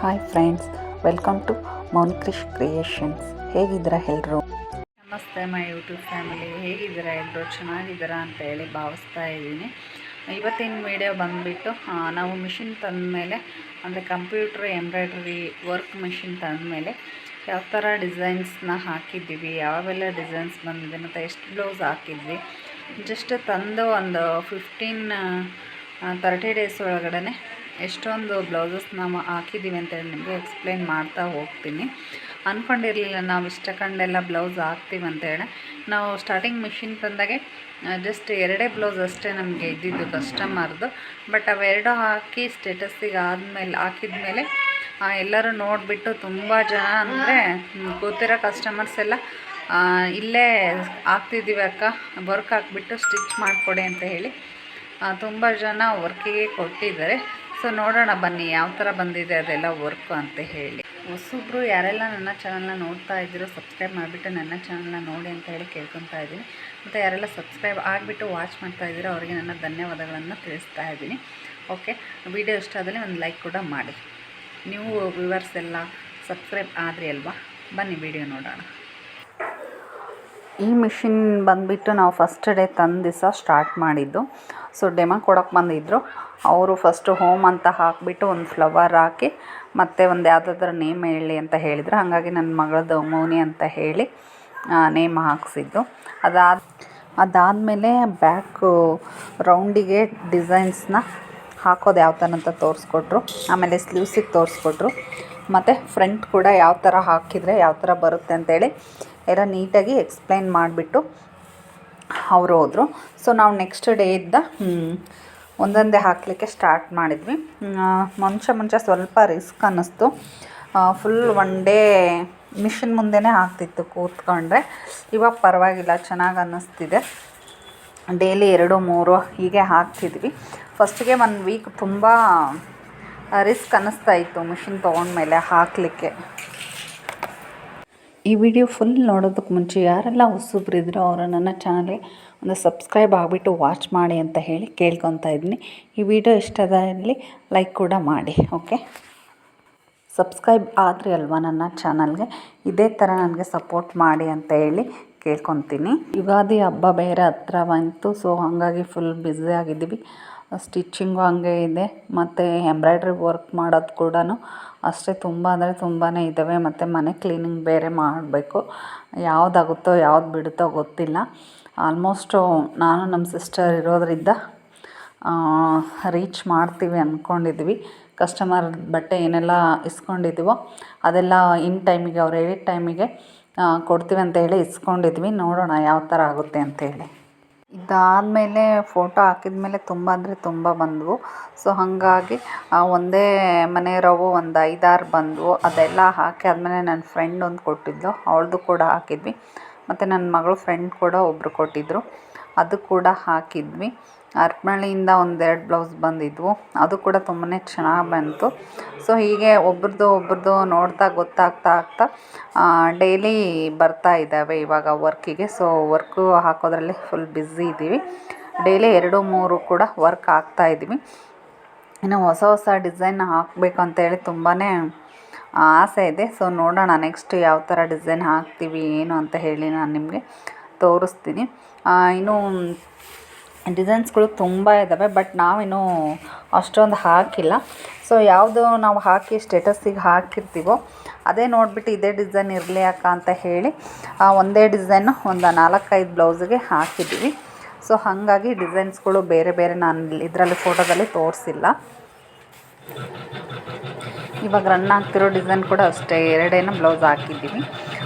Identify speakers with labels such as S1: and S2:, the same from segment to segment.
S1: Hi friends, welcome to Mounikrish creations. ಹೇಗಿದ್ದೀರಾ ಎಲ್ಲರೂ?
S2: ನಮಸ್ತೆ ಮೈ ಯೂಟ್ಯೂಬ್ ಫ್ಯಾಮಿಲಿ. ಹೇಗಿದ್ದೀರಾ ಎಲ್ಲರೂ? ಚೆನ್ನಾಗಿದ್ದೀರಾ ಅಂತ ಹೇಳಿ ಭಾವಿಸ್ತಾ ಇದ್ದೀನಿ. ಇವತ್ತಿನ ವಿಡಿಯೋ ಬಂದುಬಿಟ್ಟು ನಾವು ಮಿಷಿನ್ ತಂದಮೇಲೆ ಅಂದರೆ ಕಂಪ್ಯೂಟ್ರ್ ಎಂಬ್ರಾಯ್ಡ್ರಿ ವರ್ಕ್ ಮಿಷಿನ್ ತಂದಮೇಲೆ ಯಾವ ಥರ ಡಿಸೈನ್ಸ್ನ ಹಾಕಿದ್ದೀವಿ, ಯಾವೆಲ್ಲ ಡಿಸೈನ್ಸ್ ಬಂದಿದೆ ಮತ್ತು ಎಷ್ಟು ಬ್ಲೌಸ್ ಹಾಕಿದ್ವಿ, ಜಸ್ಟ್ ತಂದು ಒಂದು 30 ಡೇಸ್ ಒಳಗಡೆ ಎಷ್ಟೊಂದು ಬ್ಲೌಸಸ್ ನಾವು ಹಾಕಿದ್ದೀವಿ ಅಂತೇಳಿ ನಿಮಗೆ ಎಕ್ಸ್ಪ್ಲೈನ್ ಮಾಡ್ತಾ ಹೋಗ್ತೀನಿ. ಅಂದ್ಕೊಂಡಿರಲಿಲ್ಲ ನಾವು ಇಷ್ಟಕ್ಕೊಂಡೆಲ್ಲ ಬ್ಲೌಸ್ ಹಾಕ್ತೀವಿ ಅಂತೇಳಿ. ನಾವು ಸ್ಟಾರ್ಟಿಂಗ್ ಮಿಷಿನ್ ತಂದಾಗೆ ಜಸ್ಟ್ 2 ಬ್ಲೌಸ್ ಅಷ್ಟೇ ನಮಗೆ ಇದ್ದಿದ್ದು ಕಸ್ಟಮರ್ದು. ಬಟ್ ಅವೆರಡು ಹಾಕಿ ಸ್ಟೇಟಸ್ಸಿಗೆ ಹಾಕಿದ್ಮೇಲೆ ಎಲ್ಲರೂ ನೋಡಿಬಿಟ್ಟು ತುಂಬ ಜನ ಅಂದರೆ ಕೂತಿರೋ ಕಸ್ಟಮರ್ಸ್ ಎಲ್ಲ ಇಲ್ಲೇ ಹಾಕ್ತಿದ್ದೀವಿ ಅಕ್ಕ, ವರ್ಕ್ ಹಾಕ್ಬಿಟ್ಟು ಸ್ಟಿಚ್ ಮಾಡಿಕೊಡಿ ಅಂತ ಹೇಳಿ ತುಂಬ ಜನ ವರ್ಕಿಗೆ ಕೊಟ್ಟಿದ್ದಾರೆ. ಸೊ ನೋಡೋಣ ಬನ್ನಿ ಯಾವ ಥರ ಬಂದಿದೆ ಅದೆಲ್ಲ ವರ್ಕು ಅಂತ ಹೇಳಿ. ಹೊಸಬ್ರು ಯಾರೆಲ್ಲ ನನ್ನ ಚಾನಲ್ನ ನೋಡ್ತಾ ಇದ್ದೀರೋ ಸಬ್ಸ್ಕ್ರೈಬ್ ಮಾಡಿಬಿಟ್ಟು ನನ್ನ ಚಾನಲ್ನ ನೋಡಿ ಅಂತ ಹೇಳಿ ಕೇಳ್ಕೊತಾ ಇದ್ದೀನಿ. ಮತ್ತು ಯಾರೆಲ್ಲ ಸಬ್ಸ್ಕ್ರೈಬ್ ಆಗಿಬಿಟ್ಟು ವಾಚ್ ಮಾಡ್ತಾ ಇದ್ದೀರೋ ಅವರಿಗೆ ನನ್ನ ಧನ್ಯವಾದಗಳನ್ನು ತಿಳಿಸ್ತಾ ಇದ್ದೀನಿ. ಓಕೆ, ವಿಡಿಯೋ ಇಷ್ಟ ಆದಲ್ಲಿ ಒಂದು ಲೈಕ್ ಕೂಡ ಮಾಡಿ. ನೀವು ವ್ಯೂವರ್ಸ್ ಎಲ್ಲ ಸಬ್ಸ್ಕ್ರೈಬ್ ಆದ್ರಿ ಅಲ್ವಾ? ಬನ್ನಿ ವಿಡಿಯೋ ನೋಡೋಣ.
S1: ಈ ಮಿಷಿನ್ ಬಂದುಬಿಟ್ಟು ನಾವು ಫಸ್ಟ್ ಡೇ ತಂದ ದಿವಸ ಸ್ಟಾರ್ಟ್ ಮಾಡಿದ್ದು. ಸೊ ಡೆಮೋ ಕೊಡೋಕ್ಕೆ ಬಂದಿದ್ದರು ಅವರು. ಫಸ್ಟು ಹೋಮ್ ಅಂತ ಹಾಕಿಬಿಟ್ಟು ಒಂದು ಫ್ಲವರ್ ಹಾಕಿ ಮತ್ತು ಒಂದು ಯಾವುದಾದ್ರೂ ನೇಮ್ ಹೇಳಿ ಅಂತ ಹೇಳಿದರು. ಹಾಗಾಗಿ ನನ್ನ ಮಗಳದ್ದು ಮೌನಿ ಅಂತ ಹೇಳಿ ನೇಮ್ ಹಾಕ್ಸಿದ್ದು. ಅದಾದಮೇಲೆ ಬ್ಯಾಕು ರೌಂಡಿಗೆ ಡಿಸೈನ್ಸ್ನ ಹಾಕೋದು ಯಾವ ಥರ ಅಂತ ತೋರಿಸ್ಕೊಟ್ರು. ಆಮೇಲೆ ಸ್ಲೀವ್ಸಿಗೆ ತೋರಿಸ್ಕೊಟ್ರು. ಮತ್ತು ಫ್ರಂಟ್ ಕೂಡ ಯಾವ ಥರ ಹಾಕಿದರೆ ಯಾವ ಥರ ಬರುತ್ತೆ ಅಂತೇಳಿ ಎಲ್ಲ ನೀಟಾಗಿ ಎಕ್ಸ್ಪ್ಲೈನ್ ಮಾಡಿಬಿಟ್ಟು ಅವರು ಹೋದರು. ಸೊ ನಾವು ನೆಕ್ಸ್ಟ್ ಡೇ ಇದ್ದ ಒಂದೊಂದೇ ಹಾಕಲಿಕ್ಕೆ ಸ್ಟಾರ್ಟ್ ಮಾಡಿದ್ವಿ. ಮುಂಚೆ ಸ್ವಲ್ಪ ರಿಸ್ಕ್ ಅನ್ನಿಸ್ತು. ಫುಲ್ ಒನ್ ಡೇ ಮಿಷಿನ್ ಮುಂದೆನೇ ಆಗ್ತಿತ್ತು ಕೂತ್ಕೊಂಡ್ರೆ. ಇವಾಗ ಪರವಾಗಿಲ್ಲ, ಚೆನ್ನಾಗಿ ಅನ್ನಿಸ್ತಿದೆ. ಡೈಲಿ 2-3 ಹೀಗೆ ಹಾಕ್ತಿದ್ವಿ. ಫಸ್ಟಿಗೆ 1 ವೀಕ್ ತುಂಬ ರಿಸ್ಕ್ ಅನ್ನಿಸ್ತಾ ಇತ್ತು ಮಿಷಿನ್ ತೊಗೊಂಡ್ಮೇಲೆ ಹಾಕಲಿಕ್ಕೆ. ಈ ವಿಡಿಯೋ ಫುಲ್ ನೋಡೋದಕ್ಕೆ ಮುಂಚೆ ಯಾರೆಲ್ಲ ಹೊಸಬ್ರಿದ್ರೋ ಅವರು ನನ್ನ ಚಾನಲ್ಗೆ ಒಂದು ಸಬ್ಸ್ಕ್ರೈಬ್ ಆಗಿಬಿಟ್ಟು ವಾಚ್ ಮಾಡಿ ಅಂತ ಹೇಳಿ ಕೇಳ್ಕೊತಾ ಇದ್ದೀನಿ. ಈ ವಿಡಿಯೋ ಇಷ್ಟದಲ್ಲಿ ಲೈಕ್ ಕೂಡ ಮಾಡಿ. ಓಕೆ, ಸಬ್ಸ್ಕ್ರೈಬ್ ಆದರೆ ಅಲ್ವಾ ನನ್ನ ಚಾನಲ್ಗೆ, ಇದೇ ಥರ ನನಗೆ ಸಪೋರ್ಟ್ ಮಾಡಿ ಅಂತ ಹೇಳಿ ಕೇಳ್ಕೊತೀನಿ. ಯುಗಾದಿ ಹಬ್ಬ ಬೇರೆ ಹತ್ರ ಬಂತು. ಸೊ ಹಾಗಾಗಿ ಫುಲ್ ಬ್ಯುಸಿ ಆಗಿದ್ದೀವಿ. ಸ್ಟಿಚ್ಚಿಂಗು ಹಂಗೆ ಇದೆ, ಮತ್ತು ಎಂಬ್ರಾಯ್ಡ್ರಿ ವರ್ಕ್ ಮಾಡೋದು ಕೂಡ ಅಷ್ಟೇ ತುಂಬ ಅಂದರೆ ತುಂಬಾ ಇದ್ದಾವೆ. ಮತ್ತು ಮನೆ ಕ್ಲೀನಿಂಗ್ ಬೇರೆ ಮಾಡಬೇಕು. ಯಾವುದಾಗುತ್ತೋ ಯಾವ್ದು ಬಿಡುತ್ತೋ ಗೊತ್ತಿಲ್ಲ. ಆಲ್ಮೋಸ್ಟು ನಾನು ನಮ್ಮ ಸಿಸ್ಟರ್ ಇರೋದರಿಂದ ರೀಚ್ ಮಾಡ್ತೀವಿ ಅಂದ್ಕೊಂಡಿದ್ವಿ. ಕಸ್ಟಮರ್ ಬಟ್ಟೆ ಏನೆಲ್ಲ ಇಸ್ಕೊಂಡಿದ್ದೀವೋ ಅದೆಲ್ಲ ಇನ್ ಟೈಮಿಗೆ ಅವ್ರು ಹೇಳಿದ ಟೈಮಿಗೆ ಕೊಡ್ತೀವಿ ಅಂತ ಹೇಳಿ ಇಸ್ಕೊಂಡಿದ್ವಿ. ನೋಡೋಣ ಯಾವ ಥರ ಆಗುತ್ತೆ ಅಂತೇಳಿ. ಇದಾದಮೇಲೆ ಫೋಟೋ ಹಾಕಿದ್ಮೇಲೆ ತುಂಬ ಅಂದರೆ ತುಂಬ ಬಂದವು. ಸೊ ಹಾಗಾಗಿ ಒಂದೇ ಮನೆಯವ್ರವು ಒಂದು 5-6 ಬಂದವು. ಅದೆಲ್ಲ ಹಾಕಿ ಆದಮೇಲೆ ನನ್ನ ಫ್ರೆಂಡ್ ಒಂದು ಕೊಟ್ಟಿದ್ಲು, ಅವಳದು ಕೂಡ ಹಾಕಿದ್ವಿ. ಮತ್ತು ನನ್ನ ಮಗಳು ಫ್ರೆಂಡ್ ಕೂಡ ಒಬ್ಬರು ಕೊಟ್ಟಿದ್ದರು, ಅದು ಕೂಡ ಹಾಕಿದ್ವಿ. ಹರಪನಹಳ್ಳಿಯಿಂದ 1-2 ಬ್ಲೌಸ್ ಬಂದಿದ್ವು, ಅದು ಕೂಡ ತುಂಬಾ ಚೆನ್ನಾಗಿ ಬಂತು. ಸೊ ಹೀಗೆ ಒಬ್ರದ್ದು ನೋಡ್ತಾ ಗೊತ್ತಾಗ್ತಾ ಡೈಲಿ ಬರ್ತಾ ಇದ್ದಾವೆ ಇವಾಗ ವರ್ಕಿಗೆ. ಸೊ ವರ್ಕು ಹಾಕೋದ್ರಲ್ಲಿ ಫುಲ್ ಬ್ಯುಸಿ ಇದ್ದೀವಿ. ಡೈಲಿ 2-3 ಕೂಡ ವರ್ಕ್ ಹಾಕ್ತಾಯಿದ್ದೀವಿ. ಇನ್ನು ಹೊಸ ಡಿಸೈನ್ ಹಾಕಬೇಕು ಅಂತೇಳಿ ತುಂಬಾ ಆಸೆ ಇದೆ. ಸೊ ನೋಡೋಣ ನೆಕ್ಸ್ಟ್ ಯಾವ ಥರ ಡಿಸೈನ್ ಹಾಕ್ತೀವಿ ಏನು ಅಂತ ಹೇಳಿ ನಾನು ನಿಮಗೆ ತೋರಿಸ್ತೀನಿ. ಇನ್ನು ಡಿಸೈನ್ಸ್ಗಳು ತುಂಬ ಇದ್ದಾವೆ, ಬಟ್ ನಾವಿನ್ನೂ ಅಷ್ಟೊಂದು ಹಾಕಿಲ್ಲ. ಸೊ ಯಾವುದು ನಾವು ಹಾಕಿ ಸ್ಟೇಟಸ್ಸಿಗೆ ಹಾಕಿರ್ತೀವೋ ಅದೇ ನೋಡಿಬಿಟ್ಟು ಇದೇ ಡಿಸೈನ್ ಇರಲಿ ಅಕ್ಕ ಅಂತ ಹೇಳಿ ಒಂದೇ ಡಿಸೈನು ಒಂದು 4-5 ಬ್ಲೌಸಿಗೆ ಹಾಕಿದ್ದೀವಿ. ಸೊ ಹಾಗಾಗಿ ಡಿಸೈನ್ಸ್ಗಳು ಬೇರೆ ಬೇರೆ ನಾನು ಇದರಲ್ಲಿ ಫೋಟೋದಲ್ಲಿ ತೋರಿಸಿಲ್ಲ. ಇವಾಗ ರನ್ ಆಗ್ತಿರೋ ಡಿಸೈನ್ ಕೂಡ ಅಷ್ಟೇ 2 ಬ್ಲೌಸ್ ಹಾಕಿದ್ದೀವಿ.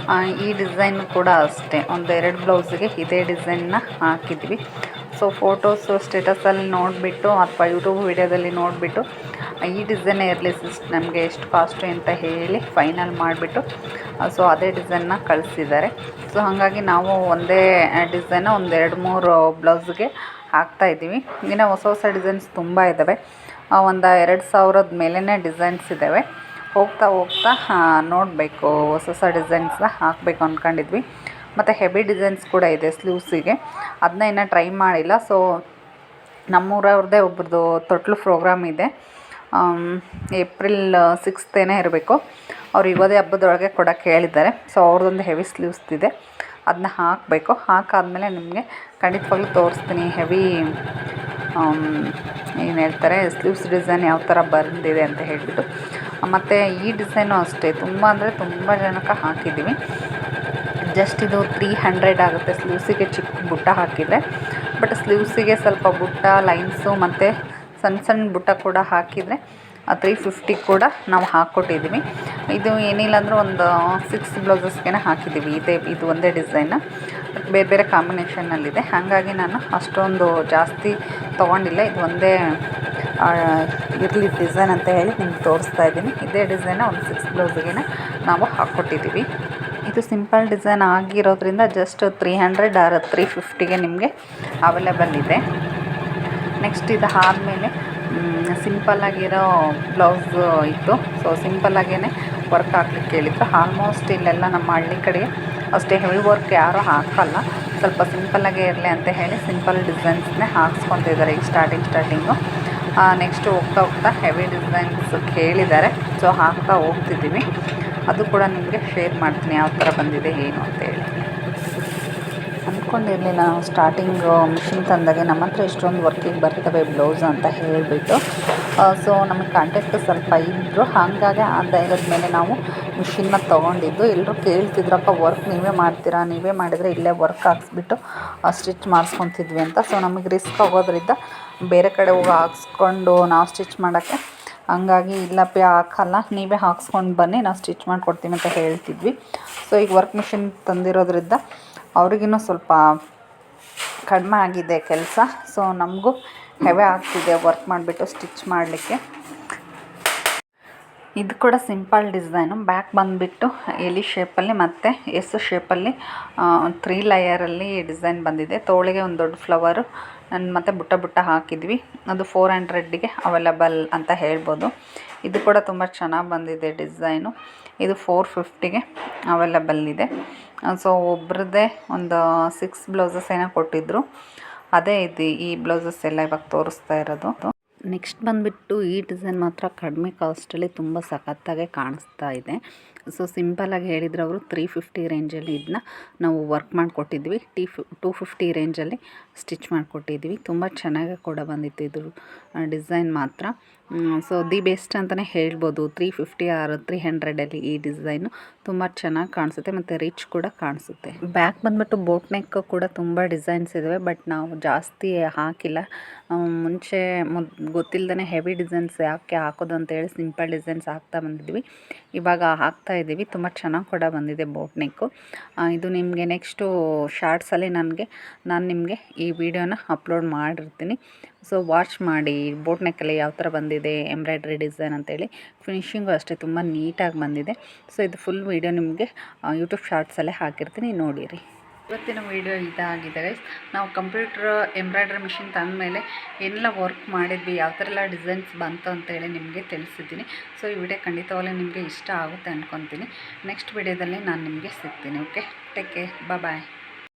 S1: ಈ ಡಿಸೈನ್ ಕೂಡ ಅಷ್ಟೇ 1-2 ಬ್ಲೌಸಿಗೆ ಇದೇ ಡಿಸೈನ್ನ ಹಾಕಿದ್ವಿ. ಸೊ ಫೋಟೋಸು ಸ್ಟೇಟಸಲ್ಲಿ ನೋಡಿಬಿಟ್ಟು ಅಥವಾ ಯೂಟ್ಯೂಬ್ ವೀಡಿಯೋದಲ್ಲಿ ನೋಡಿಬಿಟ್ಟು ಈ ಡಿಸೈನೇ ಇರಲಿ ನಮಗೆ ಎಷ್ಟು ಕಾಸ್ಟು ಅಂತ ಹೇಳಿ ಫೈನಲ್ ಮಾಡಿಬಿಟ್ಟು ಸೊ ಅದೇ ಡಿಸೈನ್ನ ಕಳಿಸಿದ್ದಾರೆ. ಸೊ ಹಾಗಾಗಿ ನಾವು ಒಂದೇ ಡಿಸೈನ 1-2-3 ಬ್ಲೌಸ್ಗೆ ಹಾಕ್ತಾಯಿದ್ದೀವಿ. ಇನ್ನು ಹೊಸ ಡಿಸೈನ್ಸ್ ತುಂಬ ಇದ್ದಾವೆ. ಒಂದು 2000 ಮೇಲೇ ಡಿಸೈನ್ಸ್ ಇದ್ದಾವೆ. ಹೋಗ್ತಾ ನೋಡಬೇಕು, ಹೊಸ ಡಿಸೈನ್ಸ್ನ ಹಾಕಬೇಕು ಅಂದ್ಕೊಂಡಿದ್ವಿ. ಮತ್ತು ಹೆವಿ ಡಿಸೈನ್ಸ್ ಕೂಡ ಇದೆ ಸ್ಲೀವ್ಸಿಗೆ, ಅದನ್ನ ಇನ್ನೂ ಟ್ರೈ ಮಾಡಿಲ್ಲ. ಸೊ ನಮ್ಮೂರವ್ರದ್ದೇ ಒಬ್ರದ್ದು ತೊಟ್ಲು ಪ್ರೋಗ್ರಾಮ್ ಇದೆ.
S2: ಏಪ್ರಿಲ್ 6th ಇರಬೇಕು. ಅವ್ರು ಯುಗಾದಿ ಹಬ್ಬದೊಳಗೆ ಕೊಡೋಕ್ಕೆ ಹೇಳಿದ್ದಾರೆ. ಸೊ ಅವ್ರದ್ದೊಂದು ಹೆವಿ ಸ್ಲೀವ್ಸ್ದಿದೆ, ಅದನ್ನ ಹಾಕಬೇಕು. ಹಾಕಾದ್ಮೇಲೆ ನಿಮಗೆ ಖಂಡಿತವಾಗ್ಲೂ ತೋರಿಸ್ತೀನಿ ಹೆವಿ ಏನು ಹೇಳ್ತಾರೆ ಸ್ಲೀವ್ಸ್ ಡಿಸೈನ್ ಯಾವ ಥರ ಬಂದಿದೆ ಅಂತ ಹೇಳಿಬಿಟ್ಟು. ಮತ್ತು ಈ ಡಿಸೈನು ಅಷ್ಟೇ ತುಂಬ ಅಂದರೆ ತುಂಬ ಜನಕ್ಕೆ ಹಾಕಿದ್ದೀವಿ. ಜಸ್ಟ್ ಇದು 300 ಆಗುತ್ತೆ ಸ್ಲೀವ್ಸಿಗೆ ಚಿಕ್ಕ ಬುಟ್ಟ ಹಾಕಿದರೆ. ಬಟ್ ಸ್ಲೀವ್ಸಿಗೆ ಸ್ವಲ್ಪ ಬುಟ್ಟ ಲೈನ್ಸು ಮತ್ತು ಸಣ್ಣ ಸಣ್ಣ ಬುಟ್ಟ ಕೂಡ ಹಾಕಿದರೆ 350 ಕೂಡ ನಾವು ಹಾಕ್ಕೊಟ್ಟಿದ್ದೀವಿ. ಇದು ಏನಿಲ್ಲ ಅಂದರೂ ಒಂದು 6 ಬ್ಲೌಸಸ್ಗೆ ಹಾಕಿದ್ದೀವಿ. ಇದು ಒಂದೇ ಡಿಸೈನ್ ಬೇರೆ ಬೇರೆ ಕಾಂಬಿನೇಷನ್ನಲ್ಲಿದೆ. ಹಾಗಾಗಿ ನಾನು ಅಷ್ಟೊಂದು ಜಾಸ್ತಿ ತೊಗೊಂಡಿಲ್ಲ. ಇದು ಒಂದೇ ಇರಲಿ ಡಿಸೈನ್ ಅಂತ ಹೇಳಿ ನಿಮ್ಗೆ ತೋರಿಸ್ತಾ ಇದ್ದೀನಿ. ಇದೇ ಡಿಸೈನ ಒಂದು 6 ಬ್ಲೌಸ್ಗೆ ನಾವು ಹಾಕ್ಕೊಟ್ಟಿದ್ದೀವಿ. ಇದು ಸಿಂಪಲ್ ಡಿಸೈನ್ ಆಗಿರೋದ್ರಿಂದ ಜಸ್ಟ್ 300 ಆರ್ 350ಗೆ ನಿಮಗೆ ಅವೈಲೇಬಲ್ ಇದೆ. ನೆಕ್ಸ್ಟ್ ಇದು ಆದಮೇಲೆ ಸಿಂಪಲ್ಲಾಗಿರೋ ಬ್ಲೌಸ್ ಇತ್ತು. ಸೊ ಸಿಂಪಲ್ಲಾಗೇ ವರ್ಕ್ ಹಾಕ್ಲಿಕ್ಕೆ ಹೇಳಿದ್ರು. ಆಲ್ಮೋಸ್ಟ್ ಇಲ್ಲೆಲ್ಲ ನಮ್ಮ ಹಳ್ಳಿ ಕಡೆಗೆ ಅಷ್ಟೇ ಹೆವಿ ವರ್ಕ್ ಯಾರೂ ಹಾಕಲ್ಲ, ಸ್ವಲ್ಪ ಸಿಂಪಲ್ಲಾಗೇ ಇರಲಿ ಅಂತ ಹೇಳಿ ಸಿಂಪಲ್ ಡಿಸೈನ್ಸ್ನೇ ಹಾಕ್ಸ್ಕೊತಿದ್ದಾರೆ ಈಗ ಸ್ಟಾರ್ಟಿಂಗು. ನೆಕ್ಸ್ಟ್ ಹೋಗ್ತಾ ಹೆವಿ ಡಿಸೈನ್ಸ್ ಕೇಳಿದ್ದಾರೆ. ಸೊ ಹಾಕ್ತಾ ಹೋಗ್ತಿದ್ದೀವಿ. ಅದು ಕೂಡ ನಿಮಗೆ ಶೇರ್ ಮಾಡ್ತೀನಿ ಯಾವ ಥರ ಬಂದಿದೆ ಏನು ಅಂತೇಳಿ. ಅಂದ್ಕೊಂಡಿರಲಿಲ್ಲ ನಾವು ಸ್ಟಾರ್ಟಿಂಗು ಮಿಷಿನ್ ತಂದಾಗೆ ನಮ್ಮ ಹತ್ರ ಇಷ್ಟೊಂದು ವರ್ಕಿಗೆ ಬರ್ತವೆ ಬ್ಲೌಸ್ ಅಂತ ಹೇಳಿಬಿಟ್ಟು. ಸೊ ನಮಗೆ ಕಾಂಟ್ಯಾಕ್ಟ್ ಸ್ವಲ್ಪ ಇದ್ದರು, ಹಾಗಾಗಿ ಆ ಧೈರ್ಯದ ಮೇಲೆ ನಾವು ಮಿಷಿನ್ನ ತೊಗೊಂಡಿದ್ದು. ಎಲ್ಲರೂ ಕೇಳ್ತಿದ್ರಪ್ಪ ವರ್ಕ್ ನೀವೇ ಮಾಡ್ತೀರಾ, ನೀವೇ ಮಾಡಿದರೆ ಇಲ್ಲೇ ವರ್ಕ್ ಹಾಕ್ಸ್ಬಿಟ್ಟು ಸ್ಟಿಚ್ ಮಾಡಿಸ್ಕೊತಿದ್ವಿ ಅಂತ. ಸೊ ನಮಗೆ ರಿಸ್ಕ್ ಆಗೋದ್ರಿಂದ ಬೇರೆ ಕಡೆ ಹೋಗಿ ಹಾಕ್ಸ್ಕೊಂಡು ನಾವು ಸ್ಟಿಚ್ ಮಾಡೋಕ್ಕೆ, ಹಂಗಾಗಿ ಇಲ್ಲಪ್ಪ ಹಾಕಲ್ಲ ನೀವೇ ಹಾಕ್ಸ್ಕೊಂಡು ಬನ್ನಿ ನಾವು ಸ್ಟಿಚ್ ಮಾಡಿಕೊಡ್ತೀವಿ ಅಂತ ಹೇಳ್ತಿದ್ವಿ. ಸೊ ಈಗ ವರ್ಕ್ ಮಿಷಿನ್ ತಂದಿರೋದ್ರಿಂದ ಅವ್ರಿಗಿನ್ನೂ ಸ್ವಲ್ಪ ಕಡಿಮೆ ಆಗಿದೆ ಕೆಲಸ. ಸೊ ನಮಗೂ ಹೆವಿ ಆಗ್ತಿದೆ ವರ್ಕ್ ಮಾಡಿಬಿಟ್ಟು ಸ್ಟಿಚ್ ಮಾಡಲಿಕ್ಕೆ. ಇದು ಕೂಡ ಸಿಂಪಲ್ ಡಿಸೈನು. ಬ್ಯಾಕ್ ಬಂದುಬಿಟ್ಟು ಎಲಿ ಶೇಪಲ್ಲಿ ಮತ್ತು ಎಸ್ ಶೇಪಲ್ಲಿ 3 ಲೇಯರಲ್ಲಿ ಡಿಸೈನ್ ಬಂದಿದೆ. ತೋಳಿಗೆ ಒಂದು ದೊಡ್ಡ ಫ್ಲವರು ಮತ್ತು ಬುಟ್ಟ ಹಾಕಿದ್ವಿ. ಅದು 400ಗೆ ಅವೈಲೇಬಲ್ ಅಂತ ಹೇಳ್ಬೋದು. ಇದು ಕೂಡ ತುಂಬ ಚೆನ್ನಾಗಿ ಬಂದಿದೆ ಡಿಸೈನು. ಇದು 450ಗೆ ಅವೈಲೇಬಲ್ ಇದೆ. ಸೊ ಒಬ್ರದ್ದೇ ಒಂದು 6 ಬ್ಲೌಸಸ್ ಏನೋ ಕೊಟ್ಟಿದ್ದರು. ಅದೇ ಇದು ಈ ಬ್ಲೌಸಸ್ ಎಲ್ಲ ಇವಾಗ ತೋರಿಸ್ತಾ ಇರೋದು. ನೆಕ್ಸ್ಟ್ ಬಂದುಬಿಟ್ಟು ಈ ಡಿಸೈನ್ ಮಾತ್ರ ಕಡಿಮೆ ಕಾಸ್ಟಲ್ಲಿ ತುಂಬ ಸಖತ್ತಾಗೆ ಕಾಣಿಸ್ತಾ ಇದೆ. ಸೊ ಸಿಂಪಲಾಗಿ ಹೇಳಿದ್ರು ಅವರು 350 ರೇಂಜಲ್ಲಿ ಇದನ್ನ ನಾವು ವರ್ಕ್ ಮಾಡಿಕೊಟ್ಟಿದ್ವಿ. 250 ರೇಂಜಲ್ಲಿ ಸ್ಟಿಚ್ ಮಾಡಿಕೊಟ್ಟಿದ್ವಿ. ತುಂಬ ಚೆನ್ನಾಗಿ ಕೂಡ ಬಂದಿತ್ತು ಇದು ಡಿಸೈನ್ ಮಾತ್ರ. ಸೊ ದಿ ಬೆಸ್ಟ್ ಅಂತಲೇ ಹೇಳ್ಬೋದು. 350 ಆರ್ 300ಅಲ್ಲಿ ಈ ಡಿಸೈನು ತುಂಬ ಚೆನ್ನಾಗಿ ಕಾಣಿಸುತ್ತೆ ಮತ್ತು ರಿಚ್ ಕೂಡ ಕಾಣಿಸುತ್ತೆ. ಬ್ಯಾಕ್ ಬಂದುಬಿಟ್ಟು ಬೋಟ್ ನೆಕ್ ಕೂಡ ತುಂಬ ಡಿಸೈನ್ಸ್ ಇದ್ದಾವೆ, ಬಟ್ ನಾವು ಜಾಸ್ತಿ ಹಾಕಿಲ್ಲ. ಮುಂಚೆ ಗೊತ್ತಿಲ್ಲದೇ ಹೆವಿ ಡಿಸೈನ್ಸ್ ಯಾಕೆ ಹಾಕೋದು ಅಂತೇಳಿ ಸಿಂಪಲ್ ಡಿಸೈನ್ಸ್ ಹಾಕ್ತಾ ಬಂದಿದ್ವಿ. ಇವಾಗ ಹಾಕ್ತಾ ಇದ್ದೀವಿ. ತುಂಬ ಚೆನ್ನಾಗಿ ಕೂಡ ಬಂದಿದೆ ಬೋಟ್ ನೆಕ್ಕು. ಇದು ನಿಮಗೆ ನೆಕ್ಸ್ಟು ಶಾರ್ಟ್ಸಲ್ಲಿ ನಾನು ನಿಮಗೆ ಈ ವಿಡಿಯೋನ ಅಪ್ಲೋಡ್ ಮಾಡಿರ್ತೀನಿ. ಸೊ ವಾಚ್ ಮಾಡಿ ಬೋಟ್ ನೆಕ್ಕಲ್ಲಿ ಯಾವ ಥರ ಬಂದಿದೆ ಎಂಬ್ರಾಯ್ಡ್ರಿ ಡಿಸೈನ್ ಅಂತೇಳಿ. ಫಿನಿಶಿಂಗು ಅಷ್ಟೇ ತುಂಬ ನೀಟಾಗಿ ಬಂದಿದೆ. ಸೊ ಇದು ಫುಲ್ ವೀಡಿಯೋ ನಿಮಗೆ ಯೂಟ್ಯೂಬ್ ಶಾರ್ಟ್ಸಲ್ಲೇ ಹಾಕಿರ್ತೀನಿ, ನೋಡಿರಿ. ಇವತ್ತಿನ ವೀಡಿಯೋ ಇದಾಗಿದೆ ಗೈಸ್. ನಾವು ಕಂಪ್ಯೂಟರ್ ಎಂಬ್ರಾಯ್ಡ್ರಿ ಮಿಷಿನ್ ತಂದಮೇಲೆ ಏನೆಲ್ಲ ವರ್ಕ್ ಮಾಡಿದ್ವಿ, ಯಾವ ಥರ ಎಲ್ಲ ಡಿಸೈನ್ಸ್ ಬಂತು ಅಂತೇಳಿ ನಿಮಗೆ ತಿಳಿಸಿದ್ದೀನಿ. ಸೊ ಈ ವಿಡಿಯೋ ಖಂಡಿತವಾಗ್ಲೂ ನಿಮಗೆ ಇಷ್ಟ ಆಗುತ್ತೆ ಅಂದ್ಕೊತೀನಿ. ನೆಕ್ಸ್ಟ್ ವಿಡಿಯೋದಲ್ಲಿ ನಾನು ನಿಮಗೆ ಸಿಗ್ತೀನಿ. ಓಕೆ, ಟೇಕ್ ಕೇರ್, ಬಾಯ್.